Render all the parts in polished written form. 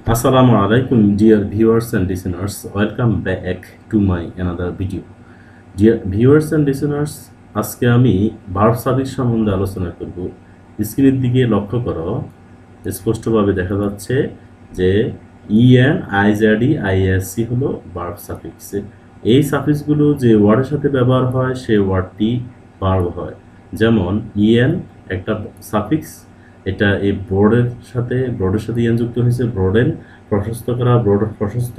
Assalamu alaikum, dear viewers and listeners. Welcome back to my another video. Dear viewers and listeners, আজকে আমি verb suffix সম্বন্ধে আলোচনা করব। স্ক্রিনের দিকে লক্ষ্য করো, স্পষ্টভাবে দেখা যাচ্ছে যে ইএন আইজেডি আইএসসি হলো ভার্ব সাফিক্স। এই সাফিক্সগুলো যে ওয়ার্ডের সাথে ব্যবহার হয় সেই ওয়ার্ডটি ভার্ব হয়। যেমন ইএন একটা সাফিক্স, এটা এই বোর্ডের সাথে ইএন যুক্ত হয়েছে। ব্রডেন প্রশস্ত করা, ব্রড প্রশস্ত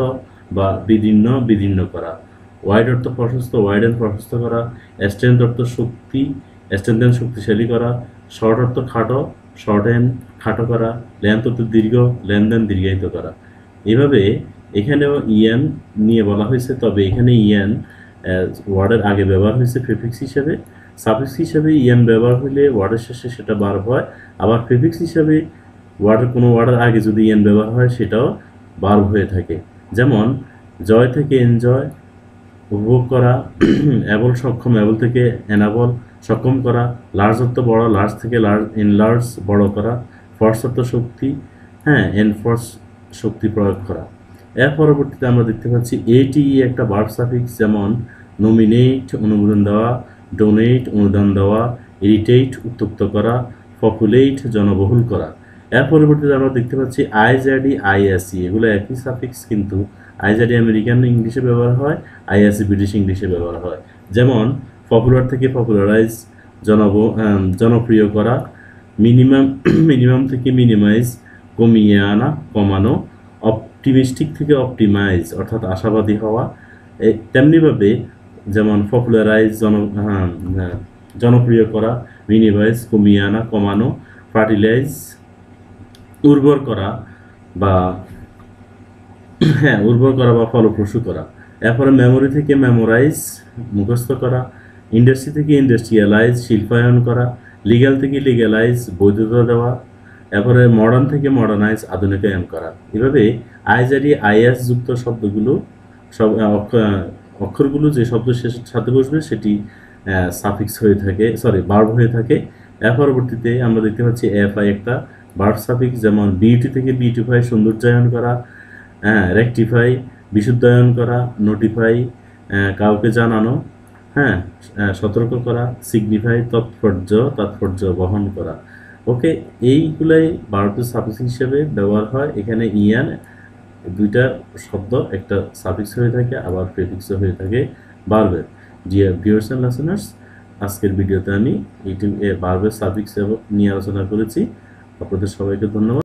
বা বিদীর্ণ করা। ওয়াইড অর্থ প্রশস্ত, ওয়াইডেন প্রশস্ত করা। স্ট্রেংথ অর্থ শক্তি, স্ট্রেংথেন শক্তিশালী করা। শর্ট অর্থ খাটো, শর্টেন খাটো করা। লেন্থ অর্থ দীর্ঘ, লেনদেন দীর্ঘায়িত করা। এভাবে এখানেও ইএন নিয়ে বলা হয়েছে, তবে এখানে ইএন ওয়ার্ডের আগে ব্যবহার হয়েছে প্রিফিক্স হিসেবে। সাফিক্স হিসেবে ইএন ব্যবহার হলে ওয়ার্ডের শেষে সেটা ভার্ব হয়। আবার প্রিফিক্স হিসেবে কোনো ওয়ার্ডের আগে যদি ইএন ব্যবহার হয় সেটাও ভার্ব হয়ে থাকে। যেমন জয় থেকে এনজয়, উপভোগ করা। অ্যাবল সক্ষম, অ্যাবল থেকে এনাবল সক্ষম করা। লার্জ অর্থ বড়, লার্জ থেকে এনলার্জ বড় করা। ফোর্স অর্থ শক্তি, এনফোর্স শক্তি প্রয়োগ করা। এর পরবর্তীতে আমরা দেখতে পাচ্ছি এটি একটা ভার্ব সাফিক্স। যেমন নমিনেট অনুমোদন দেওয়া, ডোনেট অনুদান দেওয়া, ইরিটেট উত্তপ্ত করা, পপুলেট জনবহুল করা। এর পরবর্তীতে আমরা দেখতে পাচ্ছি আইজেডি আইএসসি, এগুলো একই সাফিক্স, কিন্তু আইজেডি আমেরিকান ইংলিশে ব্যবহার হয়, আইএসসি ব্রিটিশ ইংলিশে ব্যবহার হয়। যেমন পপুলার থেকে পপুলারাইজ, জনপ্রিয় করা। মিনিমাম থেকে মিনিমাইজ, কমিয়ে আনা, কমানো। অপটিমিস্টিক থেকে অপটিমাইজ অর্থাৎ আশাবাদী হওয়া। তেমনিভাবে যেমন পপুলারাইজ জনপ্রিয় করা, মিনিমাইজ কমিয়ে আনা, কমানো। ফার্টিলাইজ উর্বর করা বা ফলপ্রসূ করা। এরপরে মেমোরি থেকে মেমোরাইজ মুখস্থ করা। ইন্ডাস্ট্রি থেকে ইন্ডাস্ট্রিয়ালাইজ শিল্পায়ন করা। লিগ্যাল থেকে লিগ্যালাইজ বৈধতা দেওয়া। এরপরে মডার্ন থেকে মডার্নাইজ আধুনিকায়ন করা। এভাবে আইজেডি আইএস যুক্ত শব্দগুলো অক্ষরগুলো যে শব্দ শেষের সাথে বসবে সেটি সাফিক্স হয়ে থাকে, ভার্ব হয়ে থাকে। এর পরবর্তীতে আমরা দেখতে পাচ্ছি এফআই একটা ভার্ব সাফিক্স। যেমন বিউটি থেকে বিউটিফাই সৌন্দর্যায়ন করা, রেকটিফাই বিশুদ্ধায়ন করা, নোটিফাই কাউকে জানানো, সতর্ক করা, সিগনিফাই তাৎপর্য বহন করা। ওকে, এইগুলাই ভার্বের সাফিক্স হিসেবে ব্যবহার হয়। এখানে ইয়ান দুইটা শব্দ, একটা সাফিক্স হয়ে থাকে আবার প্রিফিক্সও হয়ে থাকে ভার্বের। ডিয়ার ভিউয়ার্স এন্ড লিসেনার্স, আজকের ভিডিওতে আমি ভার্বের সাফিক্স নিয়ে আলোচনা করেছি। আপনাদের সবাইকে ধন্যবাদ।